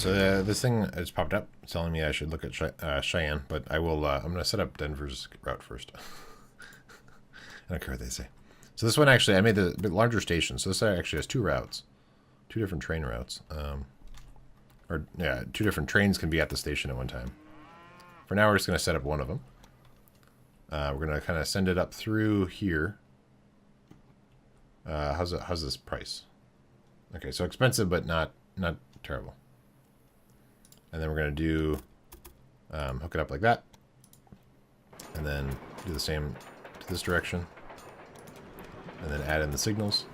so this thing has popped up telling me I should look at Cheyenne, but I will. I'm going to set up Denver's route first. I don't care what they say. So this one actually, I made the bit larger station. So this actually has two routes, two different train routes. Or yeah, two different trains can be at the station at one time. For now, we're just going to set up one of them. We're going to kind of send it up through here. How's this price? Okay, so expensive, but not terrible. And then we're going to do hook it up like that, and then do the same to this direction, and then add in the signals.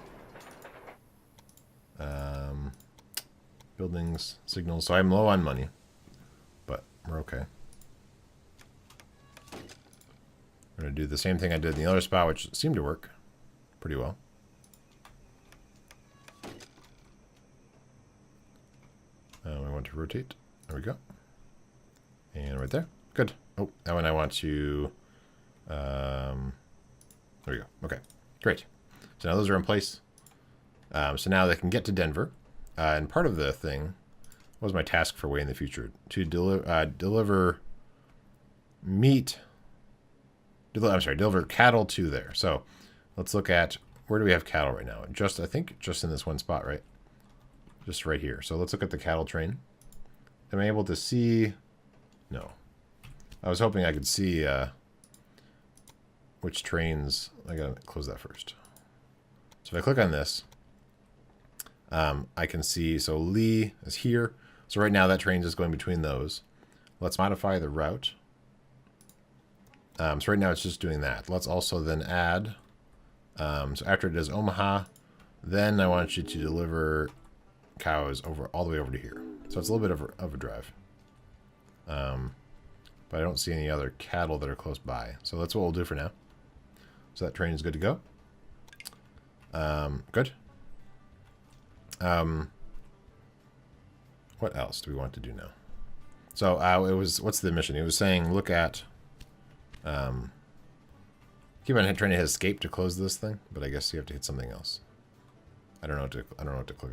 Buildings, signals. So I'm low on money, but we're okay. We're going to do the same thing I did in the other spot, which seemed to work pretty well. We want to rotate. There we go. And right there. Good. Oh, that one I want to... there we go. Okay. Great. So now those are in place. So now they can get to Denver. And part of the thing was my task for way in the future. To deliver meat... deliver cattle to there. So let's look at... Where do we have cattle right now? I think just in this one spot, right? Just right here. So let's look at the cattle train. Am I able to see? No. I was hoping I could see which trains. I gotta close that first. So if I click on this, I can see. So Lee is here. So right now that train is going between those. Let's modify the route. So right now it's just doing that. Let's also then add. So after it does Omaha, then I want you to deliver cows all the way over to here. So it's a little bit of a drive. But I don't see any other cattle that are close by. So that's what we'll do for now. So that train is good to go. Good. What else do we want to do now? So what's the mission? It was saying look at keep on trying to hit escape to close this thing, but I guess you have to hit something else. I don't know what to click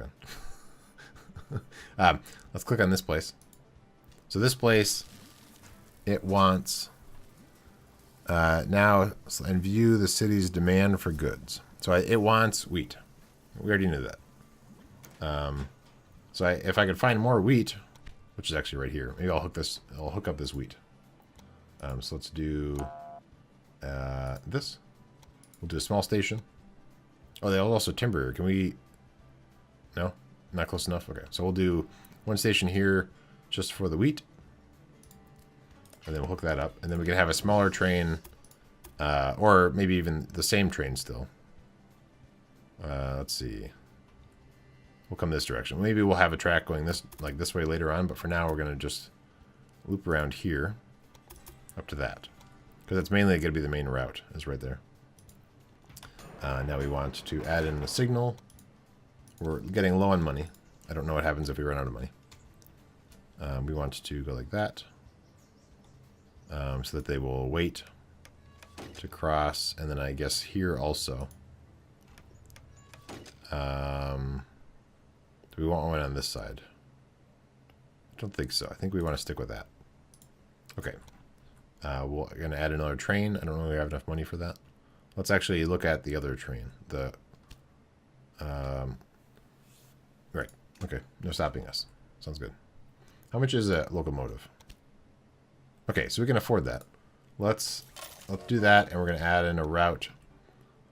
on. Let's click on this place. So this place, it wants now and view the city's demand for goods. So it wants wheat. We already knew that. So if I could find more wheat, which is actually right here, maybe I'll hook up this wheat. So let's do this. We'll do a small station. Oh, they'll also timber. Can we? No, not close enough. Okay, so we'll do one station here just for the wheat, and then we'll hook that up, and then we can have a smaller train, or maybe even the same train still. Let's see. We'll come this direction. Maybe we'll have a track going this way later on, but for now we're gonna just loop around here up to that, because that's mainly going to be the main route. Is right there. Now we want to add in a signal. We're getting low on money. I don't know what happens if we run out of money. We want to go like that, so that they will wait to cross, and then I guess here also. Do we want one on this side? I don't think so. I think we want to stick with that. Okay. We're going to add another train. I don't know if we have enough money for that. Let's actually look at the other train. Right. Okay. No stopping us. Sounds good. How much is a locomotive? Okay, so we can afford that. Let's do that, and we're going to add in a route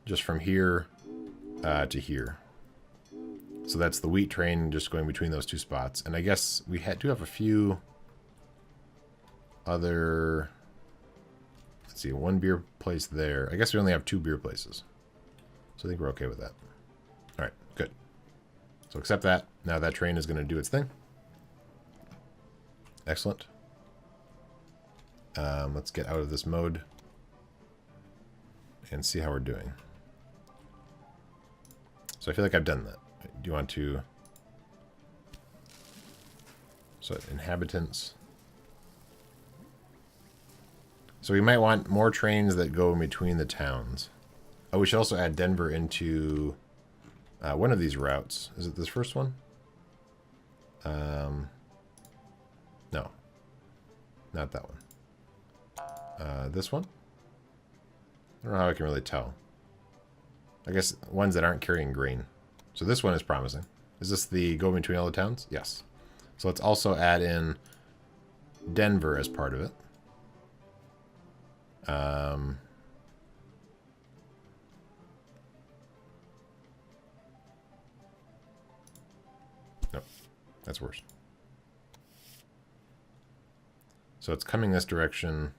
just from here to here. So that's the wheat train just going between those two spots. And I guess we do have a few other... Let's see, one beer place there. I guess we only have 2 beer places. So I think we're okay with that. All right, good. So accept that. Now that train is going to do its thing. Excellent. Let's get out of this mode and see how we're doing. So I feel like I've done that. Do you want to... So inhabitants... So we might want more trains that go in between the towns. Oh, we should also add Denver into one of these routes. Is it this first one? Not that one. This one? I don't know how I can really tell. I guess ones that aren't carrying grain. So this one is promising. Is this the go between all the towns? Yes. So let's also add in Denver as part of it. Nope. That's worse. So it's coming this direction,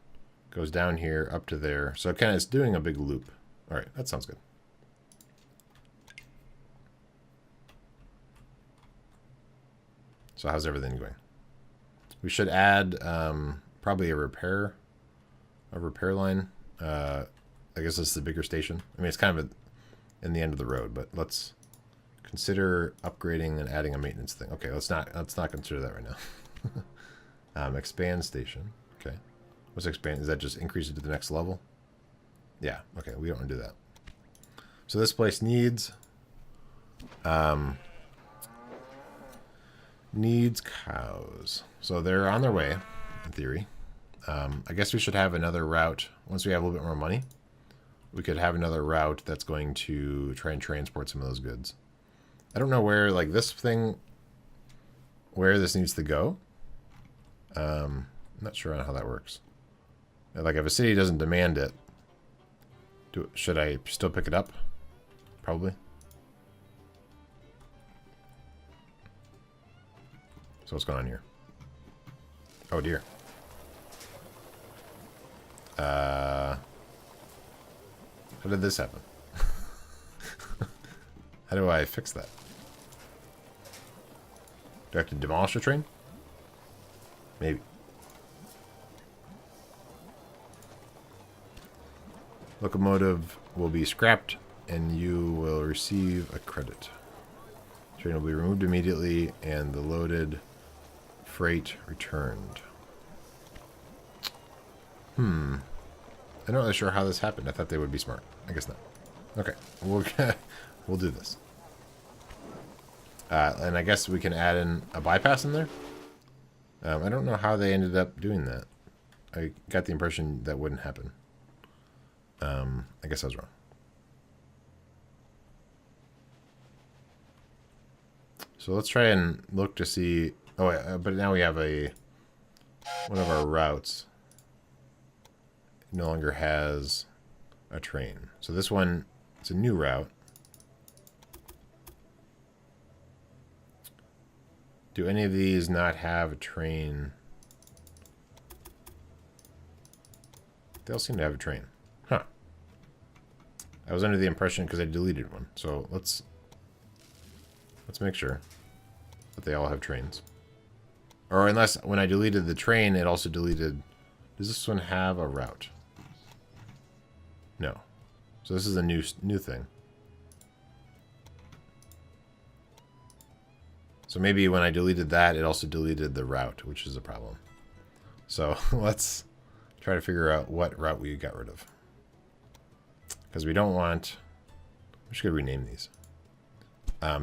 goes down here, up to there. So it kind of is doing a big loop. All right, that sounds good. So how's everything going? We should add probably a repair line. I guess this is the bigger station. I mean, it's kind of in the end of the road, but let's consider upgrading and adding a maintenance thing. Okay, let's not consider that right now. Expand station. Okay. What's expand? Is that just increase it to the next level? Yeah. Okay, we don't want to do that. So this place needs cows. So they're on their way, in theory. I guess we should have another route. Once we have a little bit more money, we could have another route that's going to try and transport some of those goods. I don't know where, like, this thing, where this needs to go. I'm not sure on how that works. Like, if a city doesn't demand it, should I still pick it up? Probably. So what's going on here? Oh dear. How did this happen? How do I fix that? Do I have to demolish a train? Maybe. Locomotive will be scrapped and you will receive a credit. Train will be removed immediately and the loaded freight returned. I'm not really sure how this happened. I thought they would be smart. I guess not. Okay, we'll do this. And I guess we can add in a bypass in there. I don't know how they ended up doing that. I got the impression that wouldn't happen. I guess I was wrong. So let's try and look to see. Oh, but now we have one of our routes no longer has a train. So this one, it's a new route. Do any of these not have a train? They all seem to have a train. Huh. I was under the impression because I deleted one. So let's make sure that they all have trains. Or unless when I deleted the train, it also deleted... Does this one have a route? No. So this is a new thing. So maybe when I deleted that, it also deleted the route, which is a problem. So let's try to figure out what route we got rid of. Because we don't want... We should rename these.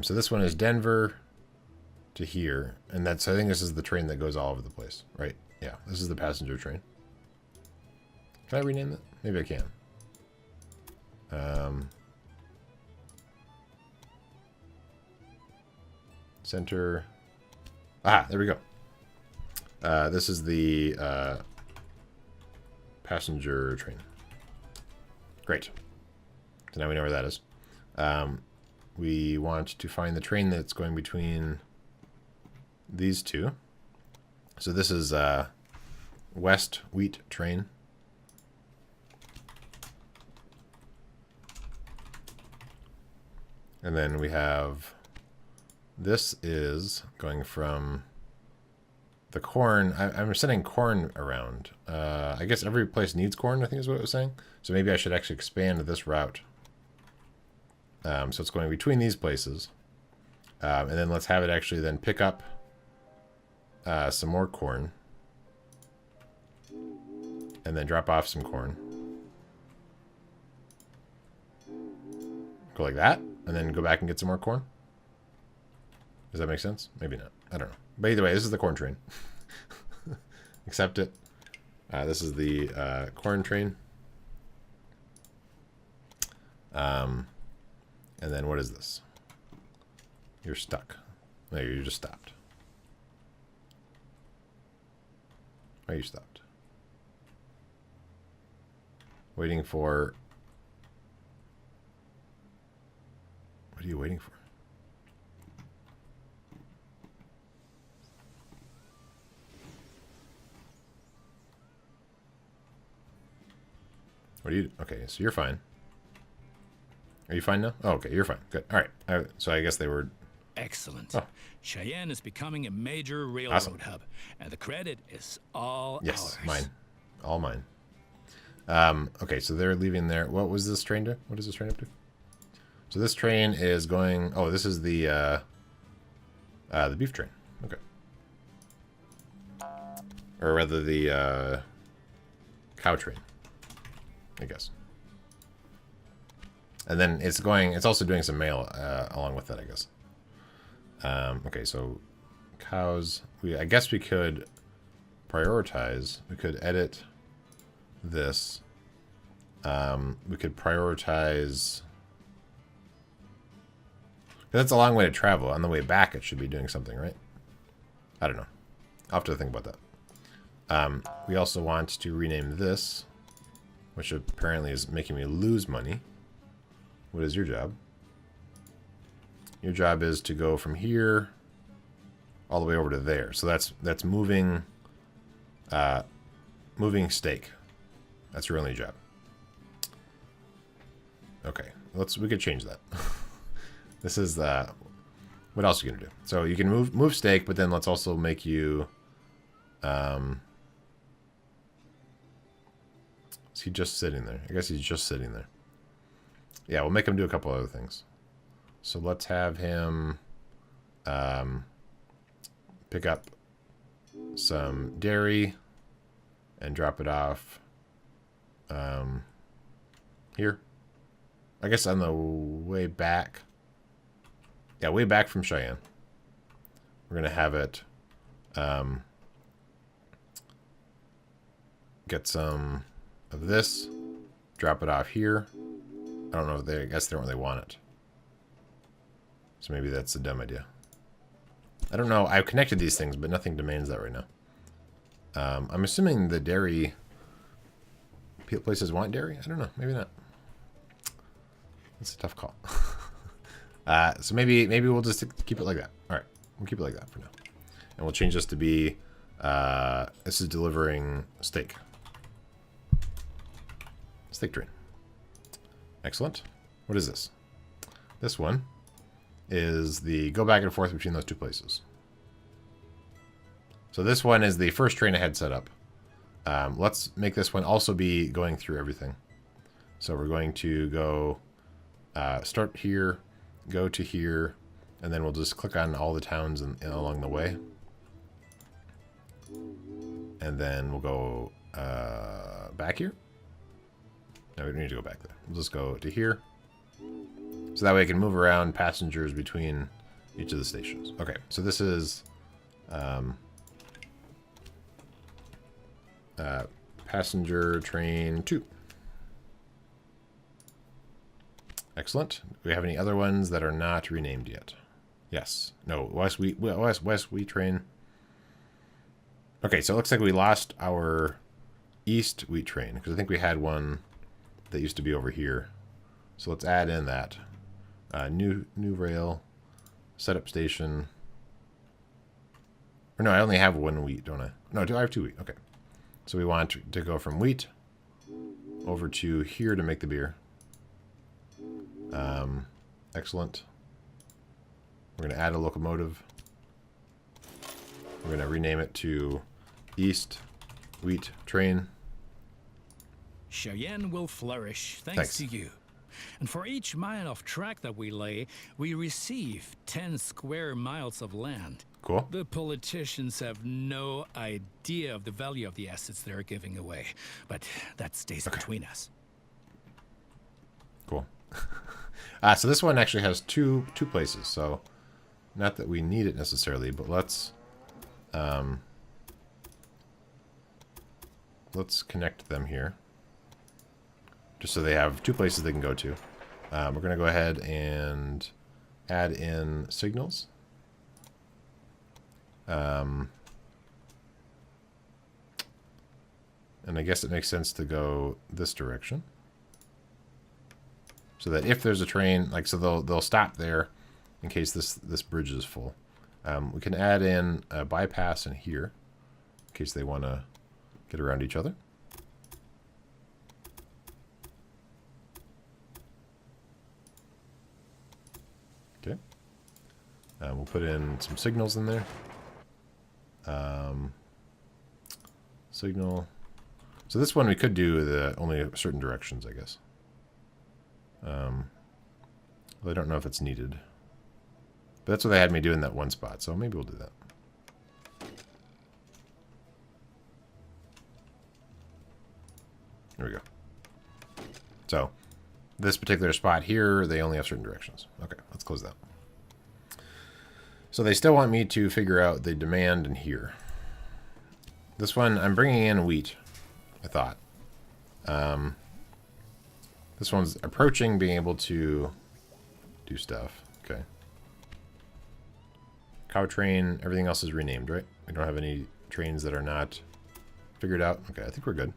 So this one is Denver to here. And that's, I think this is the train that goes all over the place, right? Yeah, this is the passenger train. Can I rename it? Maybe I can. Center. Ah, there we go. This is the passenger train. Great. So now we know where that is. We want to find the train that's going between these two. So this is West Wheat Train. And then we have, this is going from the corn. I'm sending corn around. I guess every place needs corn, I think is what it was saying. So maybe I should actually expand this route. So it's going between these places. And then let's have it actually then pick up some more corn. And then drop off some corn. Go like that. And then go back and get some more corn. Does that make sense? Maybe not. I don't know. But either way, this is the corn train. Accept it. This is the corn train. And then what is this? You're stuck. No, you just stopped. Oh, you stopped. Waiting for... What are you waiting for? What are you... Okay, so you're fine. Are you fine now? Oh, okay, you're fine. Good. All right. So I guess they were... Excellent. Oh. Cheyenne is becoming a major railroad Awesome. hub, and the credit is all Yes, ours. mine. All mine. Okay, so they're leaving there. What was this train to? What is this train up to? So this train is going... Oh, this is the beef train. Okay. Or rather the cow train, I guess. And then it's also doing some mail along with that, I guess. Okay, so cows. I guess we could prioritize. We could edit this. We could prioritize. That's a long way to travel. On the way back, it should be doing something, right? I don't know. I'll have to think about that. We also want to rename this, which apparently is making me lose money. What is your job? Your job is to go from here all the way over to there. So that's moving moving steak. That's your only job. Okay, we could change that. This is what else are you gonna do? So you can move steak, but then let's also make you is he just sitting there? I guess he's just sitting there. Yeah, we'll make him do a couple other things. So let's have him pick up some dairy and drop it off here. I guess on the way back. Yeah, way back from Cheyenne. We're going to have it get some of this, drop it off here. I don't know if I guess they don't really want it. So maybe that's a dumb idea. I don't know. I've connected these things, but nothing demands that right now. I'm assuming the dairy places want dairy. I don't know. Maybe not. It's a tough call. So maybe we'll just keep it like that. All right, we'll keep it like that for now, and we'll change this to be this is delivering steak. Steak train. Excellent. What is this? This one is the go back and forth between those two places. So this one is the first train I had set up. Let's make this one also be going through everything. So we're going to go start here, go to here, and then we'll just click on all the towns along the way. And then we'll go back here. No, we don't need to go back there. We'll just go to here. So that way I can move around passengers between each of the stations. Okay, so this is passenger train 2. Excellent. Do we have any other ones that are not renamed yet? Yes. No, West Wheat train. Okay, so it looks like we lost our East Wheat train because I think we had one that used to be over here. So let's add in that. New rail, setup station. Or no, I only have one wheat, don't I? No, do I have 2 wheat? Okay. So we want to go from wheat over to here to make the beer. Excellent. We're going to add a locomotive. We're going to rename it to East Wheat Train. Cheyenne will flourish thanks to you. And for each mile of track that we lay, we receive 10 square miles of land. Cool. The politicians have no idea of the value of the assets they're giving away, but that stays between us. Cool. So this one actually has two places, so not that we need it necessarily, but let's let's connect them here. Just so they have 2 places they can go to. We're going to go ahead and add in signals. And I guess it makes sense to go this direction. So that if there's a train, like, so they'll stop there in case this bridge is full. We can add in a bypass in here in case they want to get around each other. Okay. We'll put in some signals in there. Signal. So this one we could do only certain directions, I guess. Well, I don't know if it's needed. But that's what they had me do in that one spot, so maybe we'll do that. There we go. So, this particular spot here, they only have certain directions. Okay, let's close that. So they still want me to figure out the demand in here. This one, I'm bringing in wheat, I thought. This one's approaching being able to do stuff. Okay. Cow train, everything else is renamed, right? We don't have any trains that are not figured out. Okay, I think we're good.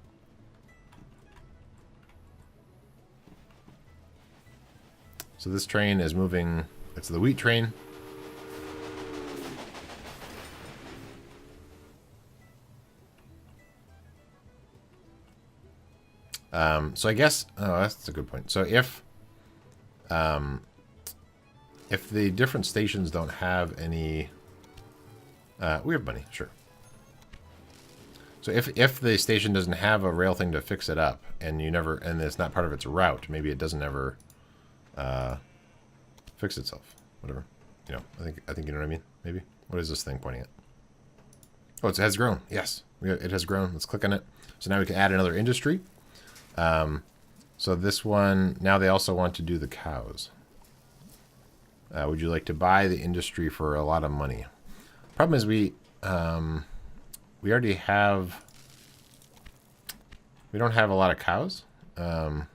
So this train is moving, it's the wheat train. So I guess, oh, that's a good point. So if the different stations don't have any, we have money, sure. So if the station doesn't have a rail thing to fix it up, and and it's not part of its route, maybe it doesn't ever fix itself. Whatever. You know, I think you know what I mean. Maybe. What is this thing pointing at? Oh, it has grown. Yes, it has grown. Let's click on it. So now we can add another industry. So this one, now they also want to do the cows. Would you like to buy the industry for a lot of money? Problem is we already have, we don't have a lot of cows. So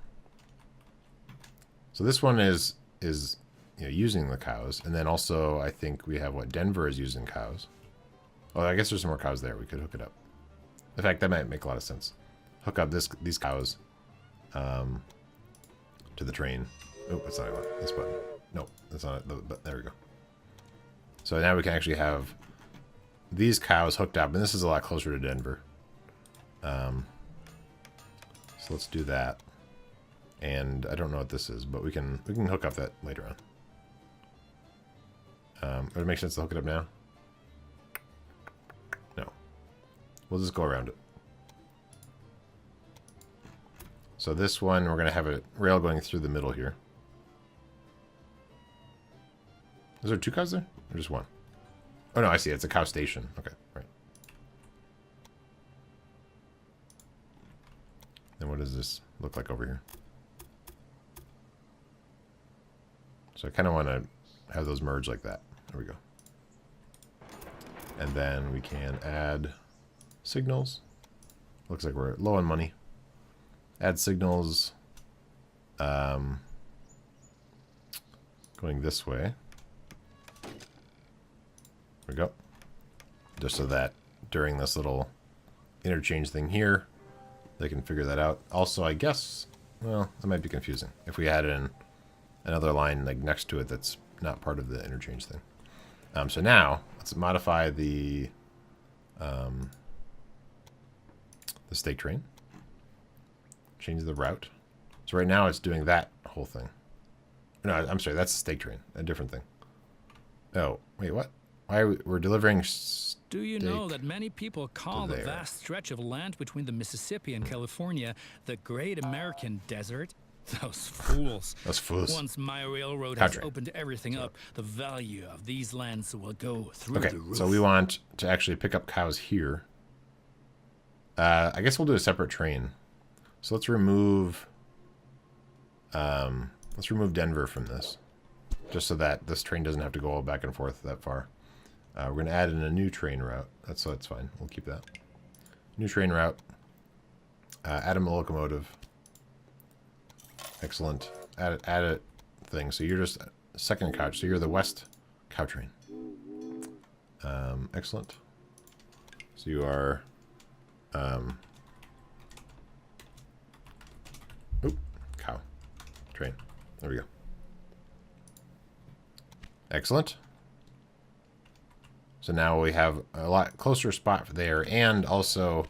this one is you know, using the cows, and then also I think we have what Denver is using cows. Oh, I guess there's some more cows there. We could hook it up. In fact, that might make a lot of sense. Hook up these cows to the train. Oh, that's not this button. No, that's not it. But there we go. So now we can actually have these cows hooked up, and this is a lot closer to Denver. So let's do that. And I don't know what this is, but we can hook up that later on. Would it make sense to hook it up now? No. We'll just go around it. So this one, we're going to have a rail going through the middle here. Is there 2 cows there? Or just 1? Oh, no, I see. It's a cow station. Okay, right. Then what does this look like over here? So I kind of want to have those merge like that. There we go. And then we can add signals. Looks like we're low on money. Add signals going this way. There we go. Just so that during this little interchange thing here, they can figure that out. Also, I guess, well, that might be confusing if we add in another line like next to it that's not part of the interchange thing. So now let's modify the stake train. Change the route. So right now it's doing that whole thing. No, I'm sorry, that's the stake train. A different thing. Oh, wait, what? Why are we're delivering Do you know that many people call the vast stretch of land between the Mississippi and California the Great American Desert? Those fools. Those fools. Once my railroad has opened everything up, the value of these lands will go through the roof. So we want to actually pick up cows here. I guess we'll do a separate train. So let's remove Denver from this, just so that this train doesn't have to go all back and forth that far. We're going to add in a new train route. That's fine. We'll keep that. New train route. Add a locomotive. Excellent. Add a thing. So you're just second couch. So you're the west cow train. Excellent. So you are... oop, cow. Train. There we go. Excellent. So now we have a lot closer spot there, and also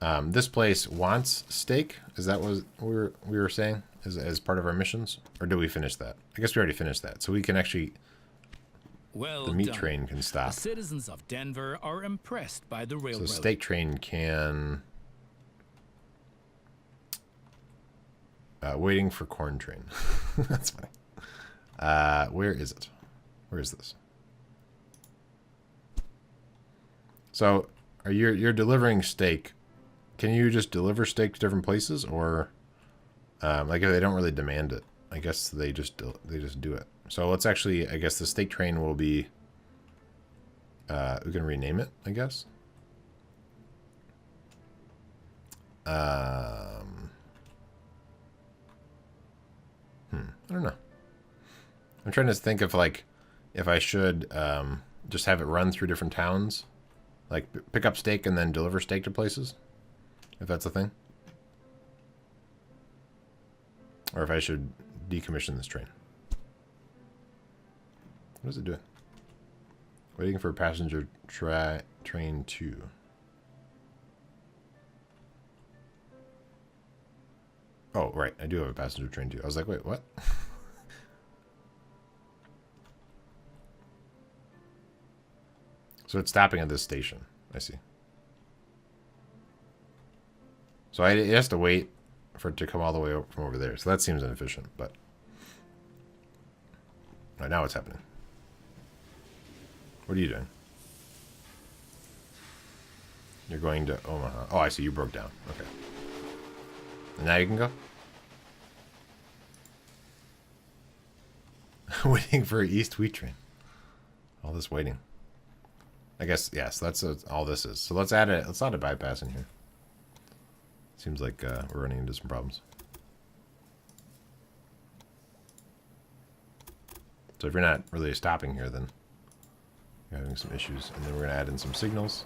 this place wants steak. Is that what we were saying as part of our missions, or did we finish that? I guess we already finished that, so we can actually. Well the meat done. train can stop. The citizens of Denver are impressed by the railroad. So steak train can. Waiting for corn train. That's funny. Where is it? Where is this? So, you're delivering steak. Can you just deliver steak to different places, or like if they don't really demand it? I guess they just do it. So let's actually. I guess the steak train will be. We can rename it. I guess. I don't know. I'm trying to think of like if I should just have it run through different towns, like pick up steak and then deliver steak to places, if that's a thing, or if I should decommission this train. What is it doing? Waiting for passenger train 2. Oh, right. I do have a passenger train 2. I was like, wait, what? So it's stopping at this station. I see. So it has to wait for it to come all the way from over there. So that seems inefficient, but... Right, now what's happening? What are you doing? You're going to Omaha. Oh, I see. You broke down. Okay. And now you can go? Waiting for East Wheat Train. All this waiting. I guess, yes, yeah, so that's all this is. So let's add a bypass in here. Seems like we're running into some problems. So if you're not really stopping here, then you're having some issues. And then we're going to add in some signals.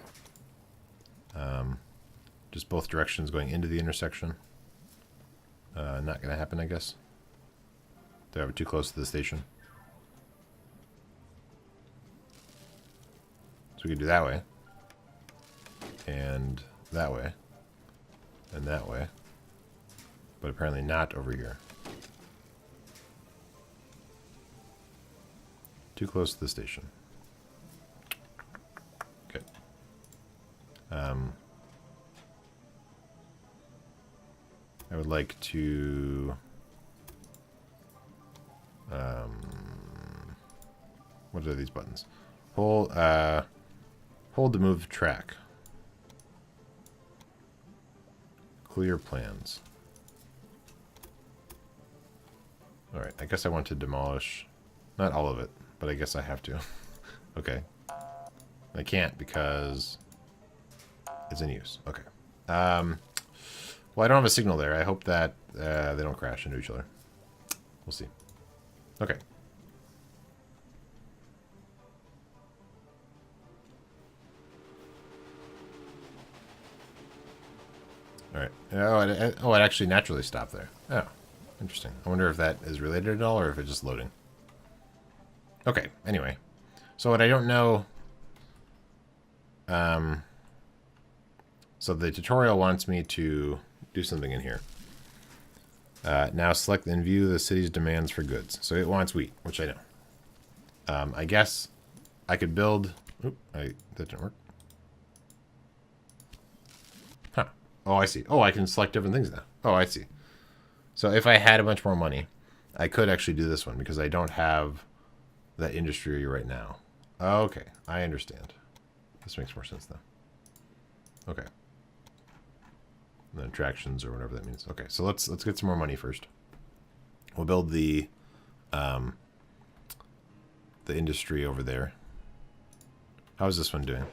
Just both directions going into the intersection. Not going to happen, I guess. They're too close to the station. So we could do that way. And that way. And that way. But apparently not over here. Too close to the station. Okay. I would like to... what are these buttons? Hold to move track. Clear plans. Alright, I guess I want to demolish... Not all of it, but I guess I have to. Okay. I can't because it's in use. Okay. Well, I don't have a signal there. I hope that they don't crash into each other. We'll see. Okay. Alright. Oh, it actually naturally stopped there. Oh, interesting. I wonder if that is related at all or if it's just loading. Okay, anyway. So what I don't know... so the tutorial wants me to do something in here. Now select and view the city's demands for goods. So it wants wheat, which I know. I guess I could build... Oop, that didn't work. Huh. Oh, I see. Oh, I can select different things now. Oh, I see. So if I had a bunch more money, I could actually do this one because I don't have that industry right now. Okay, I understand. This makes more sense now. Okay. And then attractions or whatever that means. Okay, so let's get some more money first. We'll build the industry over there. How's this one doing?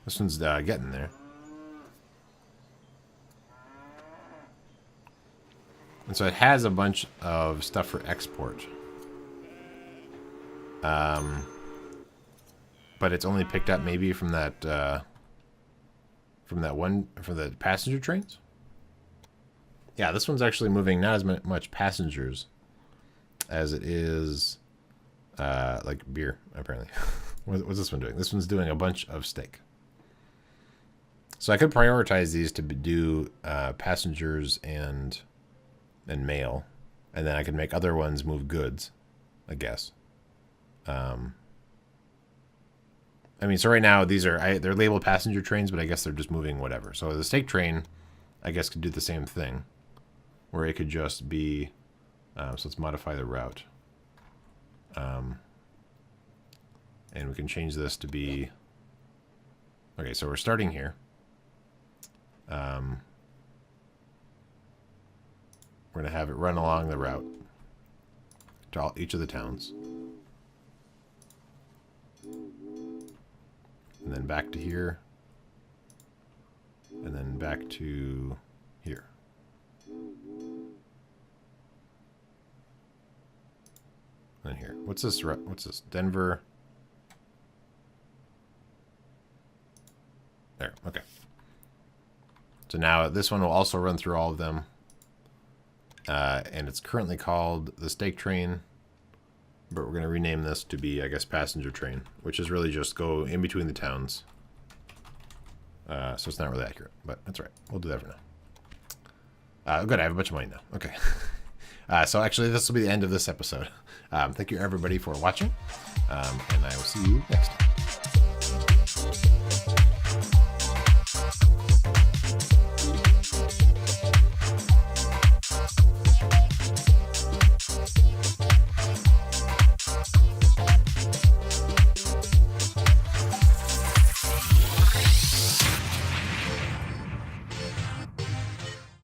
This one's getting there. And so it has a bunch of stuff for export. But it's only picked up maybe from that one, from the passenger trains. Yeah, this one's actually moving not as much passengers as it is like beer, apparently. What's this one doing? This one's doing a bunch of steak. So I could prioritize these to do passengers and mail, and then I could make other ones move goods, I guess. I mean, so right now these are they're labeled passenger trains, but I guess they're just moving whatever. So the steak train, I guess, could do the same thing, where it could just be. So let's modify the route, and we can change this to be. Okay, so we're starting here. We're going to have it run along the route to each of the towns. And then back to here. And then back to here. And here. What's this? What's this? Denver. There. Okay. So now this one will also run through all of them. And it's currently called the steak train, but we're going to rename this to be, I guess, passenger train, which is really just go in between the towns. So it's not really accurate, but that's right. We'll do that for now. Good, I have a bunch of money now. Okay. So actually, this will be the end of this episode. Thank you, everybody, for watching, and I will see you next time.